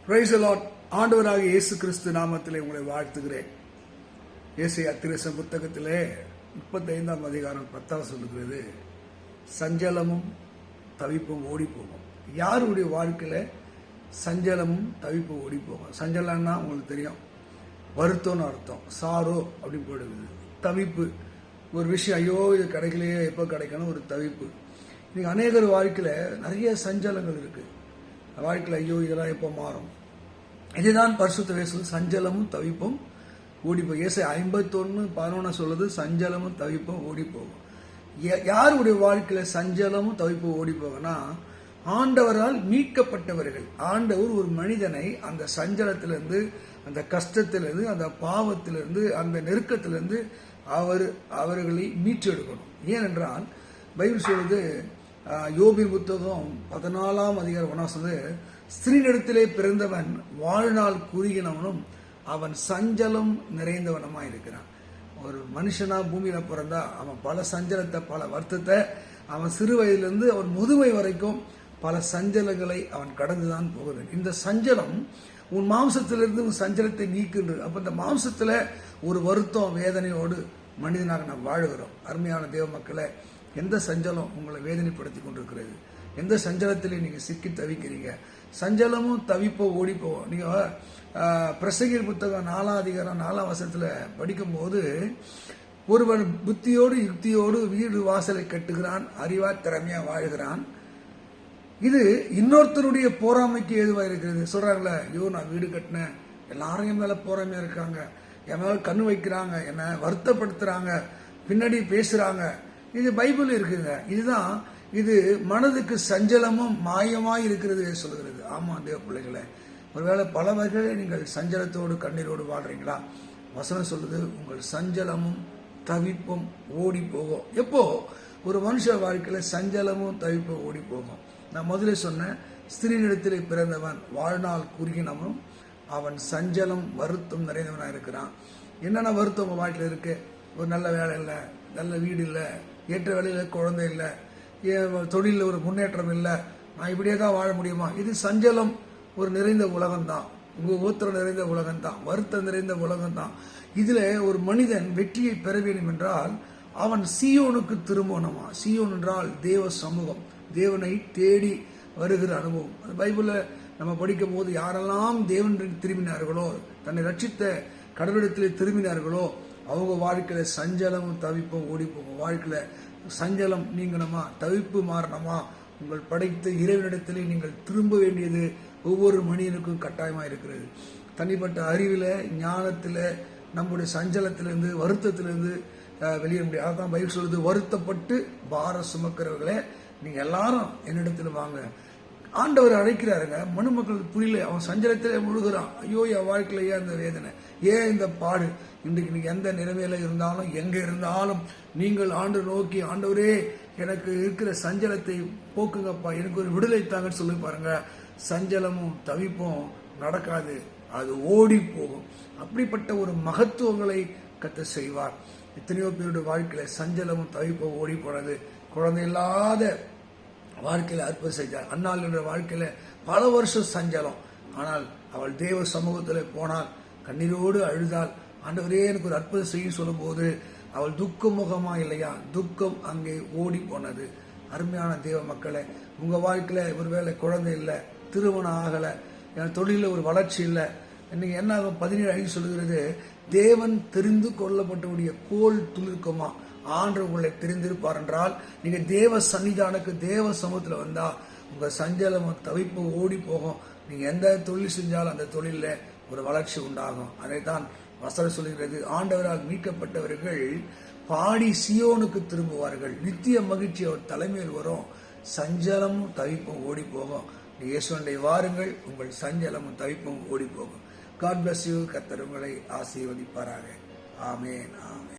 Praise the Lord. ஆண்டவராகிய இயேசு கிறிஸ்து நாமத்திலே உங்களை வாழ்த்துகிறேன். ஏசாயா தீர்க்கதரிசன புத்தகத்திலே 35ஆம் அதிகாரம் 10 சொல்லுகிறது, சஞ்சலமும் தவிப்பும் ஓடி போகும். யாருடைய வாழ்க்கையில சஞ்சலமும் தவிப்பும் ஓடி போகும்? சஞ்சலம்னா உங்களுக்கு தெரியும், வருத்தம்னு அர்த்தம். சாரோ அப்படின்னு போயிடுது. தவிப்பு, ஒரு விஷயம், ஐயோ இது கிடைக்கலையே, எப்போ கிடைக்கணும், ஒரு தவிப்பு. இன்னைக்கு அநேகர் வாழ்க்கையில நிறைய சஞ்சலங்கள் இருக்கு. வாழ்க்கையில் ஐயோ இதெல்லாம் எப்போ மாறும்? இதுதான் பரிசுத்த வேதம் சஞ்சலமும் தவிப்பும் ஓடி போகும். ஏசாயா 51:11 சொல்லுது, சஞ்சலமும் தவிப்பும் ஓடி போகும். யாருடைய வாழ்க்கையில சஞ்சலமும் தவிப்பும் ஓடி போகும்னா, ஆண்டவரால் மீட்கப்பட்டவர்கள். ஆண்டவர் ஒரு மனிதனை அந்த சஞ்சலத்திலிருந்து, அந்த கஷ்டத்திலிருந்து, அந்த பாவத்திலிருந்து, அந்த நெருக்கத்திலிருந்து அவர்களை மீட்டெடுக்கணும். ஏனென்றால் பைபிள் சொல்லுது, யோபின் புத்தகம் 14ஆம் அதிகாரம் 1 ஸ்திரீனிடத்திலே பிறந்தவன் வாழ்நாள் குறுகினவனும் அவன் சஞ்சலம் நிறைந்தவனுமாய் இருக்கிறான். ஒரு மனுஷனா பூமியில பிறந்தா அவன் பல சஞ்சலத்தை, பல வருத்தத்தை, அவன் சிறு வயதிலிருந்து அவன் முதுமை வரைக்கும் பல சஞ்சலங்களை அவன் கடந்துதான் போகுது. இந்த சஞ்சலம் உன் மாம்சத்திலிருந்து உன் சஞ்சலத்தை நீக்குன்றது. அப்ப இந்த மாம்சத்துல ஒரு வருத்தம், வேதனையோடு மனிதனாக நாம் வாழுகிறோம். அருமையான தேவ மக்களை, எந்த சஞ்சலம் உங்களை வேதனைப்படுத்தி கொண்டிருக்கிறது? எந்த சஞ்சலத்திலே நீங்க சிக்கி தவிக்கிறீங்க? சஞ்சலமும் தவிப்போ ஓடி போவோம். நீங்க பிரசங்கீர் புத்தகம் 4ஆம் அதிகாரம் 4ஆம் வசனத்துல படிக்கும் போது, ஒருவன் புத்தியோடு யுக்தியோடு வீடு வாசலை கட்டுகிறான், அறிவா திறமையா வாழ்கிறான். இது இன்னொருத்தருடைய போராமைக்கு ஏதுவா இருக்கிறது. சொல்றாங்களே, ஐயோ நான் வீடு கட்டினேன், எல்லாரும் என் மேல போராமையா இருக்காங்க, என் மேல கண்ணு வைக்கிறாங்க, என்னை வருத்தப்படுத்துறாங்க, பின்னாடி பேசுறாங்க. இது பைபிள் இருக்குங்க. இதுதான், இது மனதுக்கு சஞ்சலமும் மாயமாய் இருக்கிறது சொல்லுகிறது. ஆமா தேவ பிள்ளைகளை, ஒருவேளை பல வகைகளை நீங்கள் சஞ்சலத்தோடு கண்ணீரோடு வாழ்றீங்களா? வசனம் சொல்லுது, உங்கள் சஞ்சலமும் தவிப்பும் ஓடி போகும். எப்போ ஒரு மனுஷ வாழ்க்கையில சஞ்சலமும் தவிப்பும் ஓடி போகும்? நான் முதல்ல சொன்னேன், ஸ்திரீனிடத்திலே பிறந்தவன் வாழ்நாள் குறுகினவனும் அவன் சஞ்சலம் வருத்தம் நிறைந்தவனா இருக்கிறான். என்னென்ன வருத்தம் உங்க வாழ்க்கையில இருக்கு? ஒரு நல்ல வேலை இல்லை, நல்ல வீடு இல்லை, ஏற்ற வேலையில குழந்தை இல்லை, தொழிலில் ஒரு முன்னேற்றம் இல்லை, நான் இப்படியே தான் வாழ முடியுமா? இது சஞ்சலம் ஒரு நிறைந்த உலகம்தான், உங்க ஊத்திரம் நிறைந்த உலகம்தான், வருத்தம் நிறைந்த உலகம்தான். இதுல ஒரு மனிதன் வெற்றியை பெற வேண்டும் என்றால் அவன் சீயோனுக்கு திரும்பணுமா? சீயோன் என்றால் தேவ சமூகம், தேவனை தேடி வருகிற அனுபவம். அந்த பைபிள்ல நம்ம படிக்கும் போது, யாரெல்லாம் தேவன் திரும்பினார்களோ, தன்னை ரட்சித்த கடவுளிடத்திலே திரும்பினார்களோ, அவங்க வாழ்க்கையில சஞ்சலமும் தவிப்பும் ஓடி போகும். வாழ்க்கையில சஞ்சலம் நீங்கணுமா, தவிப்பு மாறணுமா, உங்கள் படைத்த இறைவனிடத்திலே நீங்கள் திரும்ப வேண்டியது ஒவ்வொரு மனிதனுக்கும் கட்டாயமா இருக்கிறது. தனிப்பட்ட அறிவில, ஞானத்துல, நம்முடைய சஞ்சலத்திலிருந்து, வருத்தத்திலிருந்து வெளியே முடியாது. அதான் பைபிள் சொல்லுது, வருத்தப்பட்டு பாரம் சுமக்கிறவர்களே நீங்க எல்லாரும் என்னிடத்துல வாங்க. ஆண்டவர் அழைக்கிறாருங்க. மனுமக்களுக்கு புரியல, அவன் சஞ்சலத்திலே முழுகிறான். ஐயோ என் வாழ்க்கையில ஏன் இந்த வேதனை, ஏன் இந்த பாடு? இன்றைக்கு நீங்க எந்த நிலைமையில இருந்தாலும், எங்க இருந்தாலும் நீங்கள் ஆண்டு நோக்கி, ஆண்டவரே எனக்கு இருக்கிற சஞ்சலத்தை போக்குங்கப்பா, எனக்கு ஒரு விடுதலை தாங்கன்னு சொல்லி பாருங்க. சஞ்சலமும் தவிப்பும் நடக்காது, அது ஓடி போகும். அப்படிப்பட்ட ஒரு மகத்துவங்களை கத்த செய்வார். எத்தனையோ பேருடைய வாழ்க்கையில சஞ்சலமும் தவிப்பும் ஓடி போனது. குழந்தை இல்லாத வாழ்க்கையில அற்புதம் செய்தார். அன்னாள் என்ற வாழ்க்கையில பல வருஷம் சஞ்சலம். ஆனால் அவள் தேவ சமூகத்துல போனால், கண்ணீரோடு அழுதாள். ஆண்டவரே எனக்கு ஒரு அற்புதம் செய்ய சொல்லும் போது அவள் துக்க முகமா இல்லையா, துக்கம் அங்கே ஓடி போனது. அருமையான தேவ மக்களை, உங்க வாழ்க்கையில ஒருவேளை குழந்தை இல்லை, திருமணம் ஆகல, தொழில ஒரு வளர்ச்சி இல்லை, இன்னைக்கு என்ன ஆகும்? 17 சொல்லுகிறது, தேவன் தெரிந்து கொள்ளப்பட்டவுடைய கோல் துளிர்க்குமா? ஆண்டவர் உங்களை தெரிந்திருப்பார் என்றால், நீங்க தேவ சன்னிதானுக்கு, தேவ சமூகத்துல வந்தா உங்க சஞ்சலம் தவிப்பு ஓடி போகும். நீங்க எந்த தொழில் செஞ்சாலும் அந்த தொழில ஒரு வளர்ச்சி உண்டாகும். அதைத்தான் வசனம் சொல்லுகிறது, ஆண்டவரால் மீட்கப்பட்டவர்கள் பாடி சியோனுக்கு திரும்புவார்கள், நித்திய மகிழ்ச்சி அவர் தலைமையில் வரும், சஞ்சலமும் தவிப்பும் ஓடி போகும். இயேசுவை வாருங்கள், உங்கள் சஞ்சலமும் தவிப்பும் ஓடி போகும். God bless you. கர்த்தர் உங்களை ஆசீர்வதிப்பாராக. ஆமென், ஆமென்.